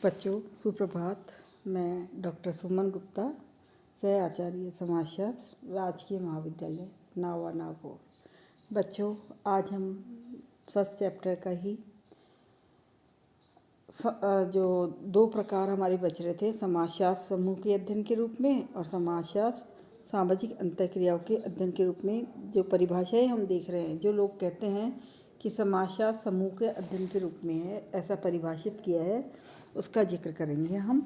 बच्चों सुप्रभात। मैं डॉक्टर सुमन गुप्ता, सह आचार्य समाजशास्त्र, राजकीय महाविद्यालय नावा नागौर। बच्चों आज हम फर्स्ट चैप्टर का ही जो दो प्रकार हमारे बच रहे थे, समाजशास्त्र समूह के अध्ययन के रूप में और समाजशास्त्र सामाजिक अंतःक्रियाओं के अध्ययन के रूप में जो परिभाषाएं हम देख रहे हैं। जो लोग कहते हैं कि समाजशास्त्र समूह के अध्ययन के रूप में है, ऐसा परिभाषित किया है, उसका जिक्र करेंगे हम।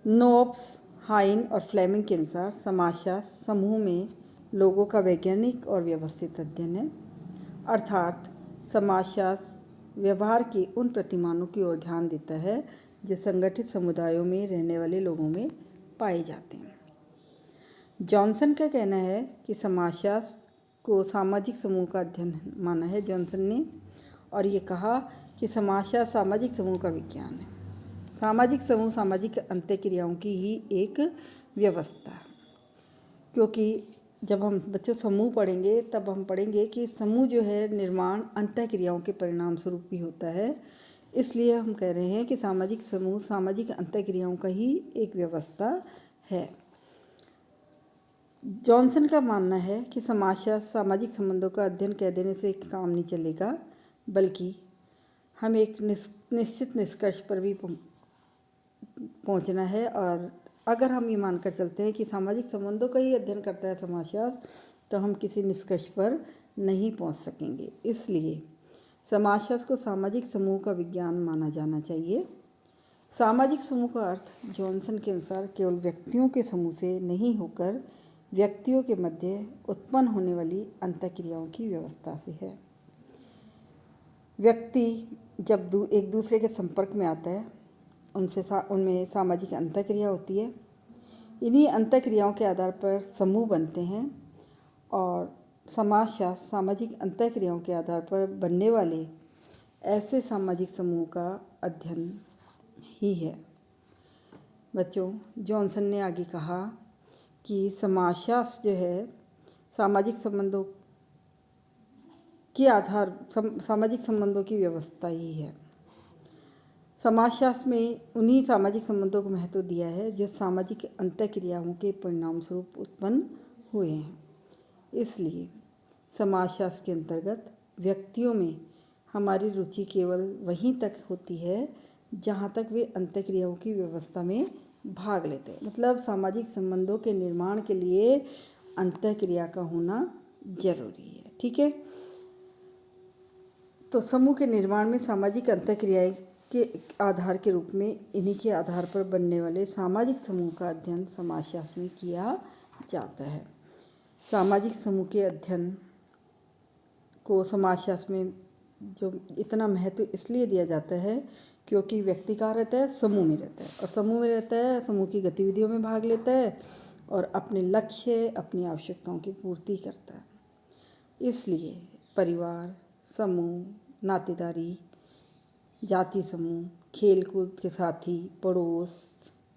नोब्स, हाइन और फ्लेमिंग के अनुसार समाजशास्त्र समूह में लोगों का वैज्ञानिक और व्यवस्थित अध्ययन है, अर्थात समाजशास्त्र व्यवहार के उन प्रतिमानों की ओर ध्यान देता है जो संगठित समुदायों में रहने वाले लोगों में पाए जाते हैं। जॉनसन का कहना है कि समाजशास्त्र को सामाजिक समूह का अध्ययन माना है जॉनसन ने, और ये कहा कि समाजशास्त्र सामाजिक समूह का विज्ञान है। सामाजिक समूह सामाजिक अंतःक्रियाओं की ही एक व्यवस्था है, क्योंकि जब हम बच्चों समूह पढ़ेंगे तब हम पढ़ेंगे कि समूह जो है निर्माण अंतःक्रियाओं के परिणाम स्वरूप भी होता है। इसलिए हम कह रहे हैं कि सामाजिक समूह सामाजिक अंतःक्रियाओं का ही एक व्यवस्था है। जॉनसन का मानना है कि समाजशास्त्र सामाजिक संबंधों का अध्ययन कह देने से काम नहीं चलेगा, बल्कि हम एक निश्चित निष्कर्ष पर भी पहुंचना है। और अगर हम ये मानकर चलते हैं कि सामाजिक संबंधों का ही अध्ययन करता है समाजशास्त्र, तो हम किसी निष्कर्ष पर नहीं पहुंच सकेंगे। इसलिए समाजशास्त्र को सामाजिक समूह का विज्ञान माना जाना चाहिए। सामाजिक समूह का अर्थ जॉनसन के अनुसार केवल व्यक्तियों के समूह से नहीं होकर व्यक्तियों के मध्य उत्पन्न होने वाली अंतःक्रियाओं की व्यवस्था से है। व्यक्ति जब एक दूसरे के संपर्क में आता है, उनमें सामाजिक अंतःक्रिया होती है। इन्हीं अंतःक्रियाओं के आधार पर समूह बनते हैं, और समाजशास्त्र सामाजिक अंतःक्रियाओं के आधार पर बनने वाले ऐसे सामाजिक समूह का अध्ययन ही है। बच्चों जॉनसन ने आगे कहा कि समाजशास्त्र जो है सामाजिक संबंधों सामाजिक संबंधों की व्यवस्था ही है। समाजशास्त्र में उन्हीं सामाजिक संबंधों को महत्व दिया है जो सामाजिक अंतःक्रियाओं के परिणाम स्वरूप उत्पन्न हुए हैं। इसलिए समाजशास्त्र के अंतर्गत व्यक्तियों में हमारी रुचि केवल वहीं तक होती है जहाँ तक वे अंतःक्रियाओं की व्यवस्था में भाग लेते हैं। मतलब सामाजिक संबंधों के निर्माण के लिए अंतःक्रिया का होना जरूरी है। ठीक है, तो समूह के निर्माण में सामाजिक अंतःक्रियाएं के आधार के रूप में इन्हीं के आधार पर बनने वाले सामाजिक समूह का अध्ययन समाजशास्त्र में किया जाता है। सामाजिक समूह के अध्ययन को समाजशास्त्र में जो इतना महत्व इसलिए दिया जाता है क्योंकि व्यक्ति कहाँ रहता है, समूह में रहता है, और समूह में रहता है, समूह की गतिविधियों में भाग लेता है और अपने लक्ष्य अपनी आवश्यकताओं की पूर्ति करता है। इसलिए परिवार, समूह, नातेदारी, जाति समूह, खेलकूद के साथी, पड़ोस,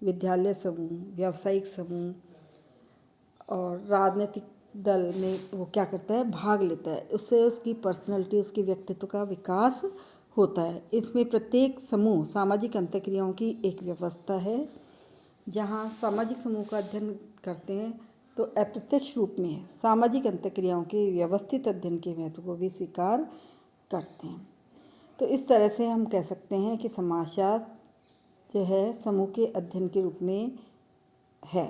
विद्यालय समूह, व्यावसायिक समूह और राजनीतिक दल में वो क्या करता है, भाग लेता है। उससे उसकी पर्सनैलिटी, उसके व्यक्तित्व का विकास होता है। इसमें प्रत्येक समूह सामाजिक अंतःक्रियाओं की एक व्यवस्था है। जहाँ सामाजिक समूह का अध्ययन करते हैं तो अप्रत्यक्ष रूप में सामाजिक अंतःक्रियाओं के व्यवस्थित अध्ययन के महत्व को भी स्वीकार करते हैं। तो इस तरह से हम कह सकते हैं कि समाजशास्त्र जो है समूह के अध्ययन के रूप में है।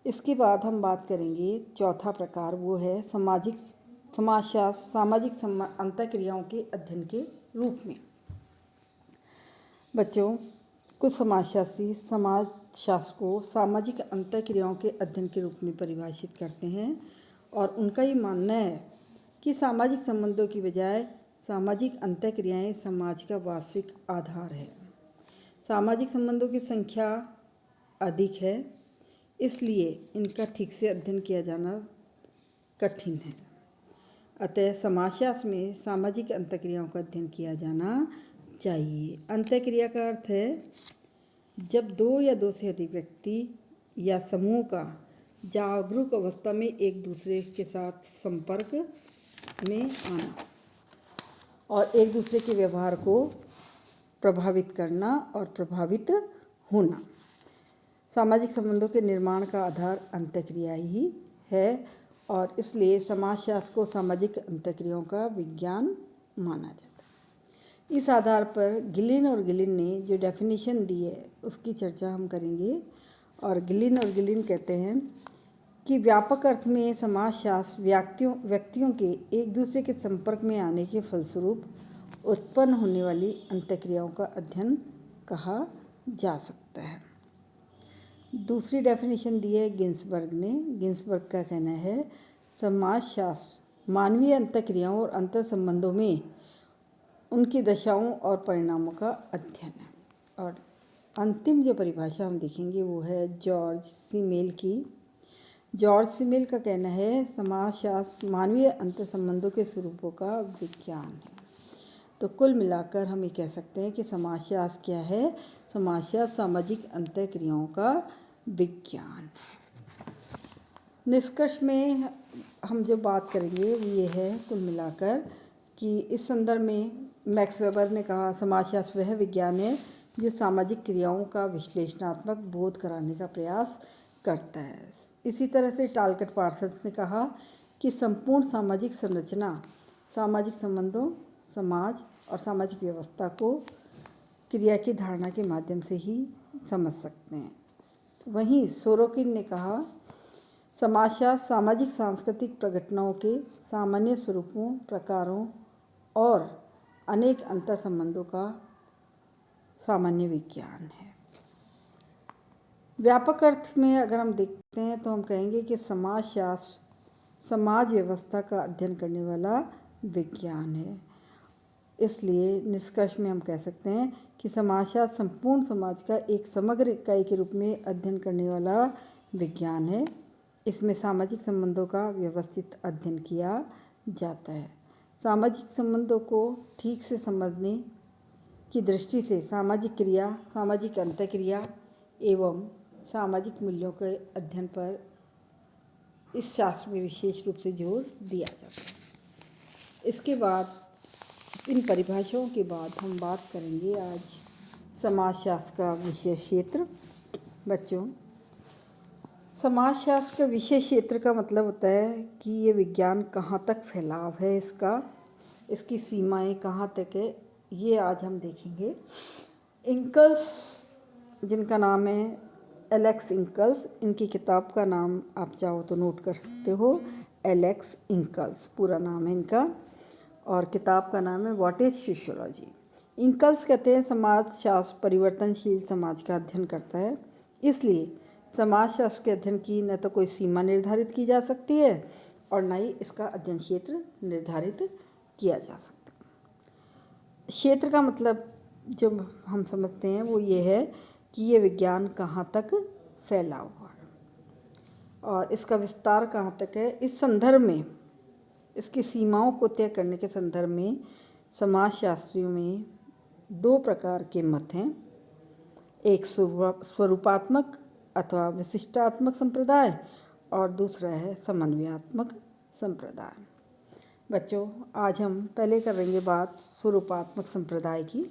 इसके बाद हम बात करेंगे चौथा प्रकार, वो है समाजशास्त्र सामाजिक अंतःक्रियाओं के अध्ययन के रूप में। बच्चों कुछ समाजशास्त्री समाजशास्त्र को सामाजिक अंतःक्रियाओं के अध्ययन के रूप में परिभाषित करते हैं, और उनका ये मानना है कि सामाजिक संबंधों की बजाय सामाजिक अंतःक्रियाएं समाज का वास्तविक आधार है। सामाजिक संबंधों की संख्या अधिक है, इसलिए इनका ठीक से अध्ययन किया जाना कठिन है। अतः समाजशास्त्र में सामाजिक अंतःक्रियाओं का अध्ययन किया जाना चाहिए। अंतःक्रिया का अर्थ है जब दो या दो से अधिक व्यक्ति या समूह का जागरूक अवस्था में एक दूसरे के साथ संपर्क में आना और एक दूसरे के व्यवहार को प्रभावित करना और प्रभावित होना। सामाजिक संबंधों के निर्माण का आधार अंतःक्रिया ही है और इसलिए समाजशास्त्र को सामाजिक अंतःक्रियाओं का विज्ञान माना जाता है। इस आधार पर गिलिन और गिलिन ने जो डेफिनेशन दी है उसकी चर्चा हम करेंगे। और गिलिन और गिलिन कहते हैं कि व्यापक अर्थ में समाजशास्त्र व्यक्तियों के एक दूसरे के संपर्क में आने के फलस्वरूप उत्पन्न होने वाली अंतःक्रियाओं का अध्ययन कहा जा सकता है। दूसरी डेफिनेशन दी है गिन्सबर्ग ने। गिन्सबर्ग का कहना है समाजशास्त्र मानवीय अंतःक्रियाओं और अंतर संबंधों में उनकी दशाओं और परिणामों का अध्ययन है। और अंतिम जो परिभाषा हम देखेंगे वो है जॉर्ज सीमेल की। जॉर्ज सीमेल का कहना है समाजशास्त्र मानवीय अंतर संबंधों के स्वरूपों का विज्ञान है। तो कुल मिलाकर हम ये कह सकते हैं कि समाजशास्त्र क्या है? समाजशास्त्र सामाजिक अंतःक्रियाओं का विज्ञान। निष्कर्ष में हम जो बात करेंगे वो ये है कुल मिलाकर कि इस संदर्भ में मैक्स वेबर ने कहा समाजशास्त्र वह विज्ञान है जो सामाजिक क्रियाओं का विश्लेषणात्मक बोध कराने का प्रयास करता है। इसी तरह से टालकट पार्सन्स ने कहा कि संपूर्ण सामाजिक संरचना सामाजिक संबंधों, समाज और सामाजिक व्यवस्था को क्रिया की धारणा के माध्यम से ही समझ सकते हैं। वहीं सोरोकिन ने कहा समाजशास्त्र सामाजिक सांस्कृतिक प्रघटनाओं के सामान्य स्वरूपों, प्रकारों और अनेक अंतर संबंधों का सामान्य विज्ञान है। व्यापक अर्थ में अगर हम देखते हैं तो हम कहेंगे कि समाजशास्त्र समाज व्यवस्था का अध्ययन करने वाला विज्ञान है। इसलिए निष्कर्ष में हम कह सकते हैं कि समाजशास्त्र संपूर्ण समाज का एक समग्र इकाई के रूप में अध्ययन करने वाला विज्ञान है। इसमें सामाजिक संबंधों का व्यवस्थित अध्ययन किया जाता है। सामाजिक संबंधों को ठीक से समझने की दृष्टि से सामाजिक क्रिया, सामाजिक अंतःक्रिया एवं सामाजिक मूल्यों के अध्ययन पर इस शास्त्र में विशेष रूप से जोर दिया जाता है। इसके बाद इन परिभाषाओं के बाद हम बात करेंगे आज समाजशास्त्र का विषय क्षेत्र। बच्चों, समाजशास्त्र का विषय क्षेत्र का मतलब होता है कि ये विज्ञान कहाँ तक फैलाव है, इसकी सीमाएं कहाँ तक है, ये आज हम देखेंगे। इंकल्स, जिनका नाम है एलेक्स इंकल्स, इनकी किताब का नाम आप चाहो तो नोट कर सकते हो, एलेक्स इंकल्स पूरा नाम है इनका, और किताब का नाम है व्हाट इज़ सोशियोलॉजी। इंकल्स कहते हैं समाजशास्त्र परिवर्तनशील समाज का अध्ययन करता है, इसलिए समाजशास्त्र के अध्ययन की न तो कोई सीमा निर्धारित की जा सकती है और न ही इसका अध्ययन क्षेत्र निर्धारित किया जा सकता। क्षेत्र का मतलब जो हम समझते हैं वो ये है कि ये विज्ञान कहाँ तक फैला हुआ है और इसका विस्तार कहाँ तक है। इस संदर्भ में इसकी सीमाओं को तय करने के संदर्भ में समाजशास्त्रियों में दो प्रकार के मत हैं। एक स्वरूपात्मक अथवा विशिष्टात्मक संप्रदाय और दूसरा है समन्वयात्मक संप्रदाय। बच्चों, आज हम पहले करेंगे बात स्वरूपात्मक संप्रदाय की।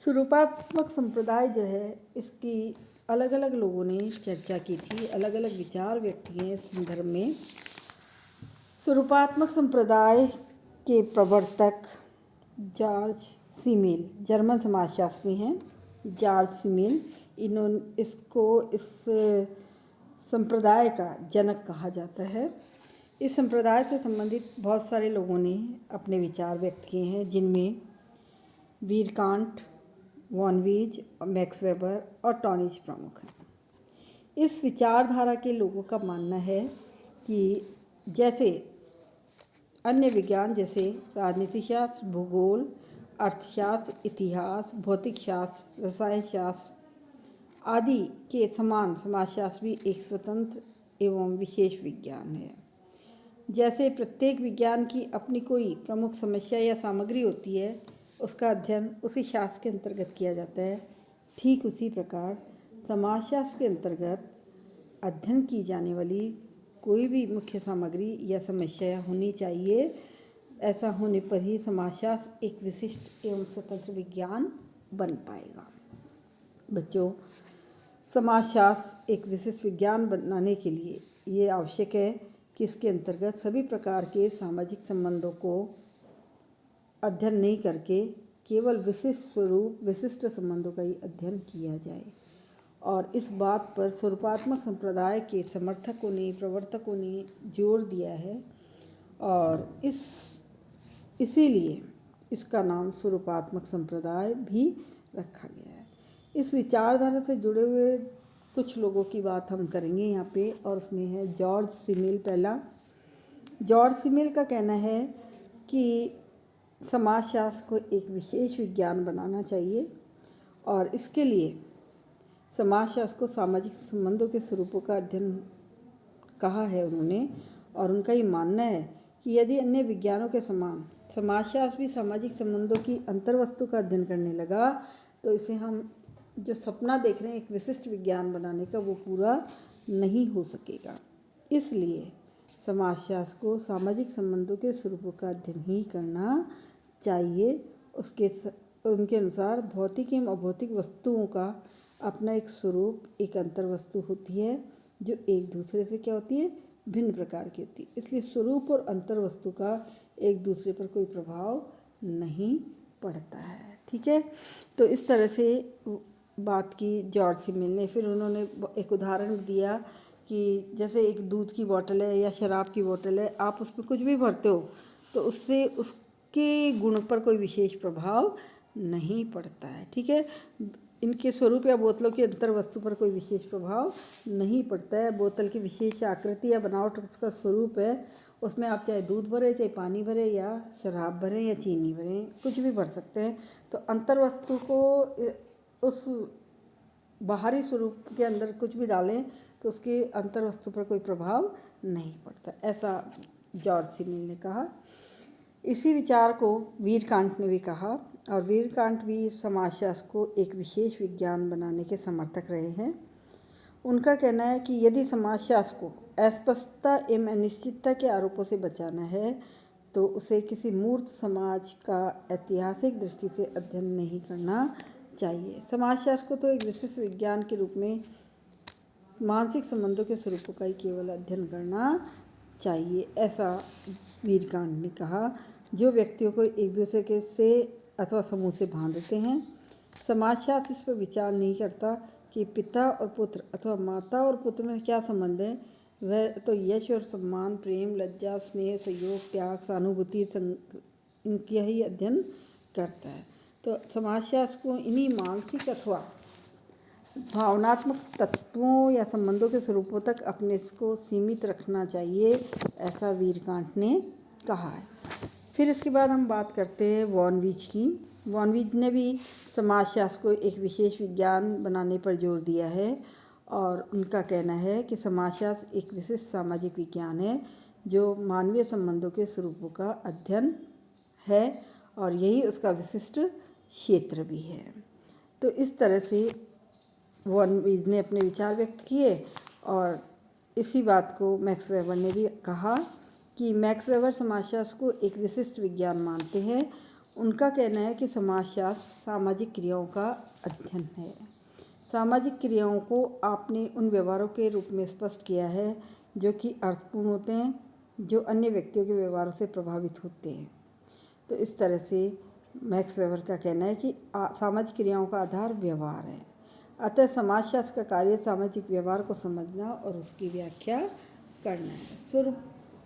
स्वरूपात्मक संप्रदाय जो है इसकी अलग अलग लोगों ने चर्चा की थी, अलग अलग विचार व्यक्त किए इस संदर्भ में। स्वरूपात्मक संप्रदाय के प्रवर्तक जॉर्ज सीमेल जर्मन समाजशास्त्री हैं। जॉर्ज सीमेल, इन्होंने इस संप्रदाय का जनक कहा जाता है। इस संप्रदाय से संबंधित बहुत सारे लोगों ने अपने विचार व्यक्त किए हैं, जिनमें वीरकांट, वॉन वीज, मैक्स वेबर और टॉनिज प्रमुख हैं। इस विचारधारा के लोगों का मानना है कि जैसे अन्य विज्ञान जैसे राजनीति शास्त्र, भूगोल, अर्थशास्त्र, इतिहास, भौतिक शास्त्र, रसायन शास्त्र आदि के समान समाजशास्त्र भी एक स्वतंत्र एवं विशेष विज्ञान है। जैसे प्रत्येक विज्ञान की अपनी कोई प्रमुख समस्या या सामग्री होती है, उसका अध्ययन उसी शास्त्र के अंतर्गत किया जाता है, ठीक उसी प्रकार समाजशास्त्र के अंतर्गत अध्ययन की जाने वाली कोई भी मुख्य सामग्री या समस्या होनी चाहिए। ऐसा होने पर ही समाजशास्त्र एक विशिष्ट एवं स्वतंत्र विज्ञान बन पाएगा। बच्चों, समाजशास्त्र एक विशिष्ट विज्ञान बनाने के लिए ये आवश्यक है कि इसके अंतर्गत सभी प्रकार के सामाजिक संबंधों को अध्ययन नहीं करके केवल विशिष्ट स्वरूप विशिष्ट संबंधों का ही अध्ययन किया जाए। और इस बात पर स्वरूपात्मक संप्रदाय के समर्थकों ने प्रवर्तकों ने जोर दिया है और इसीलिए इसका नाम स्वरूपात्मक संप्रदाय भी रखा गया है। इस विचारधारा से जुड़े हुए कुछ लोगों की बात हम करेंगे यहाँ पे, और उसमें है जॉर्ज सिमिल। पहला, जॉर्ज सिमिल का कहना है कि समाजशास्त्र को एक विशेष विज्ञान बनाना चाहिए और इसके लिए समाजशास्त्र को सामाजिक संबंधों के स्वरूपों का अध्ययन कहा है उन्होंने। और उनका ये मानना है कि यदि अन्य विज्ञानों के समान समाजशास्त्र भी सामाजिक संबंधों की अंतर्वस्तु का अध्ययन करने लगा तो इसे हम जो सपना देख रहे हैं एक विशिष्ट विज्ञान बनाने का, वो पूरा नहीं हो सकेगा। इसलिए समाजशास्त्र को सामाजिक संबंधों के स्वरूपों का अध्ययन ही करना चाहिए। उनके अनुसार भौतिक एवं अभौतिक वस्तुओं का अपना एक स्वरूप, एक अंतर्वस्तु होती है जो एक दूसरे से क्या होती है, भिन्न प्रकार की होती है। इसलिए स्वरूप और अंतर्वस्तु का एक दूसरे पर कोई प्रभाव नहीं पड़ता है। ठीक है, तो इस तरह से बात की जॉर्ज सिमिल ने। फिर उन्होंने एक उदाहरण दिया कि जैसे एक दूध की बोतल है या शराब की बोतल है, आप उसमें कुछ भी भरते हो तो उससे उसके गुण पर कोई विशेष प्रभाव नहीं पड़ता है। ठीक है, इनके स्वरूप या बोतलों की अंतर्वस्तु पर कोई विशेष प्रभाव नहीं पड़ता है। बोतल की विशेष आकृति या बनावट उसका स्वरूप है, उसमें आप चाहे दूध भरें, चाहे पानी भरें, या शराब भरें, या चीनी भरें, कुछ भी भर सकते हैं। तो अंतर्वस्तु को उस बाहरी स्वरूप के अंदर कुछ भी डालें तो उसके अंतर्वस्तु पर कोई प्रभाव नहीं पड़ता, ऐसा जॉर्ज सिमिल ने कहा। इसी विचार को वीरकांट ने भी कहा और वीरकांट भी समाजशास्त्र को एक विशेष विज्ञान बनाने के समर्थक रहे हैं। उनका कहना है कि यदि समाजशास्त्र को अस्पष्टता एवं अनिश्चितता के आरोपों से बचाना है तो उसे किसी मूर्त समाज का ऐतिहासिक दृष्टि से अध्ययन नहीं करना चाहिए। समाजशास्त्र को तो एक विशिष्ट विज्ञान के रूप में मानसिक संबंधों के स्वरूपों का ही केवल अध्ययन करना चाहिए, ऐसा वीरकांट ने कहा। जो व्यक्तियों को एक दूसरे के से अथवा समूह से बांधते हैं, समाजशास्त्र इस पर विचार नहीं करता कि पिता और पुत्र अथवा माता और पुत्र में क्या संबंध है। वह तो यश और सम्मान, प्रेम, लज्जा, स्नेह, सहयोग, त्याग, सहानुभूति इनका ही अध्ययन करता है। तो समाजशास्त्र को इन्हीं मानसिक अथवा भावनात्मक तत्वों या संबंधों के स्वरूपों तक अपने को सीमित रखना चाहिए, ऐसा वीरकांट ने कहा है। फिर इसके बाद हम बात करते हैं वॉन वीज की। वॉन वीज ने भी समाजशास्त्र को एक विशेष विज्ञान बनाने पर जोर दिया है और उनका कहना है कि समाजशास्त्र एक विशिष्ट सामाजिक विज्ञान है जो मानवीय संबंधों के स्वरूपों का अध्ययन है और यही उसका विशिष्ट क्षेत्र भी है। तो इस तरह से वॉन वीज ने अपने विचार व्यक्त किए और इसी बात को मैक्स वेबर ने भी कहा कि मैक्स वेबर समाजशास्त्र को एक विशिष्ट विज्ञान मानते हैं। उनका कहना है कि समाजशास्त्र सामाजिक क्रियाओं का अध्ययन है। सामाजिक क्रियाओं को आपने उन व्यवहारों के रूप में स्पष्ट किया है जो कि अर्थपूर्ण होते हैं, जो अन्य व्यक्तियों के व्यवहारों से प्रभावित होते हैं। तो इस तरह से मैक्स वेबर का कहना है कि सामाजिक क्रियाओं का आधार व्यवहार है। अतः समाजशास्त्र का कार्य सामाजिक व्यवहार को समझना और उसकी व्याख्या करना है।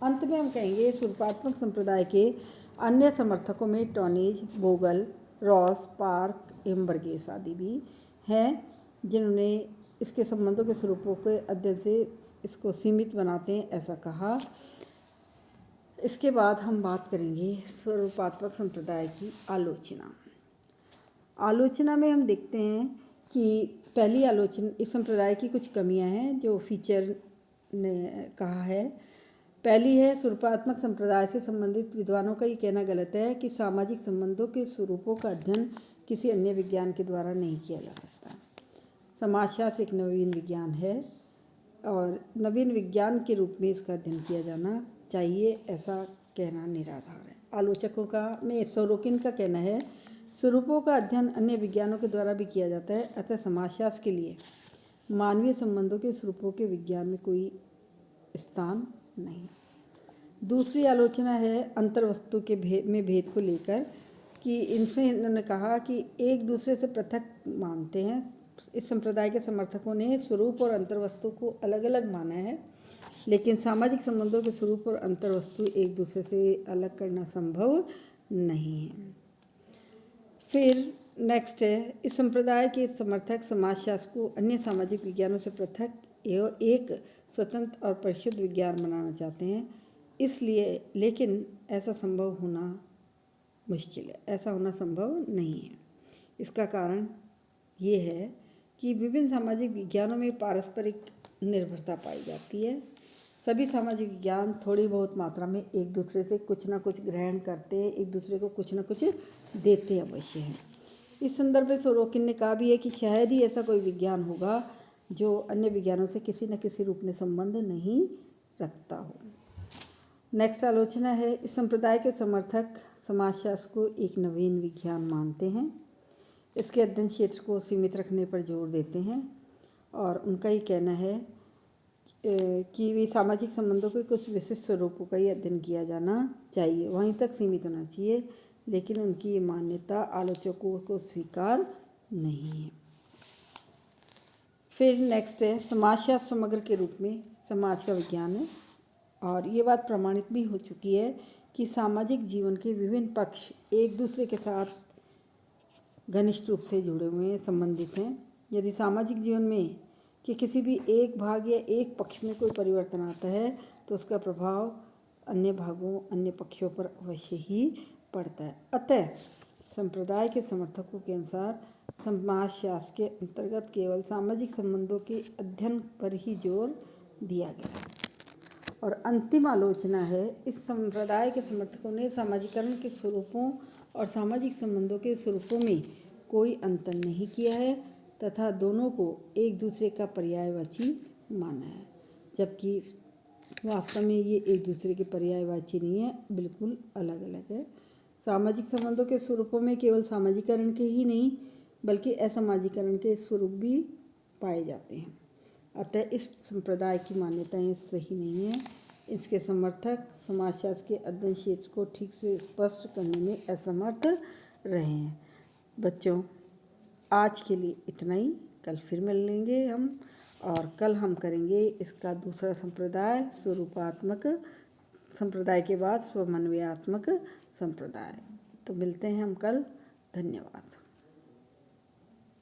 अंत में हम कहेंगे स्वरूपात्मक संप्रदाय के अन्य समर्थकों में टॉनीज, बोगल, रॉस, पार्क एवं बर्गेस आदि भी हैं, जिन्होंने इसके संबंधों के स्वरूपों के अध्ययन से इसको सीमित बनाते हैं, ऐसा कहा। इसके बाद हम बात करेंगे स्वरूपात्मक संप्रदाय की आलोचना में हम देखते हैं कि पहली आलोचना इस संप्रदाय की कुछ कमियां हैं जो फीचर ने कहा है। पहली है, स्वरूपात्मक संप्रदाय से संबंधित विद्वानों का ये कहना गलत है कि सामाजिक संबंधों के स्वरूपों का अध्ययन किसी अन्य विज्ञान के द्वारा नहीं किया जा सकता। समाजशास्त्र एक नवीन विज्ञान है और नवीन विज्ञान के रूप में इसका अध्ययन किया जाना चाहिए, ऐसा कहना निराधार है। आलोचकों का में सोरोकिन का कहना है, स्वरूपों का अध्ययन अन्य विज्ञानों के द्वारा भी किया जाता है, अतः समाजशास्त्र के लिए मानवीय संबंधों के स्वरूपों के विज्ञान में कोई स्थान नहीं। दूसरी आलोचना है अंतर्वस्तु के भेद को लेकर कि इन्होंने कहा कि एक दूसरे से पृथक मानते हैं। इस संप्रदाय के समर्थकों ने स्वरूप और अंतर्वस्तु को अलग अलग माना है, लेकिन सामाजिक संबंधों के स्वरूप और अंतर्वस्तु एक दूसरे से अलग करना संभव नहीं है। फिर नेक्स्ट है, इस संप्रदाय के समर्थक समाजशास्त्र को अन्य सामाजिक विज्ञानों से पृथक एवं एक स्वतंत्र और परिशुद्ध विज्ञान बनाना चाहते हैं। इसलिए लेकिन ऐसा संभव होना मुश्किल है, ऐसा होना संभव नहीं है। इसका कारण ये है कि विभिन्न सामाजिक विज्ञानों में पारस्परिक निर्भरता पाई जाती है। सभी सामाजिक विज्ञान थोड़ी बहुत मात्रा में एक दूसरे से कुछ ना कुछ ग्रहण करते हैं, एक दूसरे को कुछ ना कुछ देते अवश्य हैं। इस संदर्भ में सोरोकिन ने कहा भी है कि शायद ही ऐसा कोई विज्ञान होगा जो अन्य विज्ञानों से किसी न किसी रूप में संबंध नहीं रखता हो। नेक्स्ट आलोचना है, इस संप्रदाय के समर्थक समाजशास्त्र को एक नवीन विज्ञान मानते हैं। इसके अध्ययन क्षेत्र को सीमित रखने पर जोर देते हैं और उनका ये कहना है कि वे सामाजिक संबंधों के कुछ विशिष्ट स्वरूपों का ही अध्ययन किया जाना चाहिए, वहीं तक सीमित होना चाहिए, लेकिन उनकी ये मान्यता आलोचकों को स्वीकार नहीं है। फिर नेक्स्ट है, समाजशास्त्र समग्र के रूप में समाज का विज्ञान है और ये बात प्रमाणित भी हो चुकी है कि सामाजिक जीवन के विभिन्न पक्ष एक दूसरे के साथ घनिष्ठ रूप से जुड़े हुए हैं, संबंधित हैं। यदि सामाजिक जीवन में कि किसी भी एक भाग या एक पक्ष में कोई परिवर्तन आता है तो उसका प्रभाव अन्य भागों, अन्य पक्षों पर अवश्य ही पड़ता है। अतः संप्रदाय के समर्थकों के अनुसार समाजशास्त्र के अंतर्गत केवल सामाजिक संबंधों के अध्ययन पर ही जोर दिया गया। और अंतिम आलोचना है, इस संप्रदाय के समर्थकों ने सामाजिकरण के स्वरूपों और सामाजिक संबंधों के स्वरूपों में कोई अंतर नहीं किया है तथा दोनों को एक दूसरे का पर्यायवाची माना है, जबकि वास्तव में ये एक दूसरे के पर्यायवाची नहीं है, बिल्कुल अलग अलग है। सामाजिक संबंधों के स्वरूपों में केवल सामाजिकरण के ही नहीं बल्कि असामाजिकरण के स्वरूप भी पाए जाते हैं। अतः इस संप्रदाय की मान्यताएं सही नहीं है। इसके समर्थक समाजशास्त्र के अध्ययन क्षेत्र को ठीक से स्पष्ट करने में असमर्थ रहे हैं। बच्चों, आज के लिए इतना ही। कल फिर मिलेंगे हम और कल हम करेंगे इसका दूसरा संप्रदाय, स्वरूपात्मक संप्रदाय के बाद स्वमन्वयात्मक संप्रदाय। तो मिलते हैं हम कल। धन्यवाद।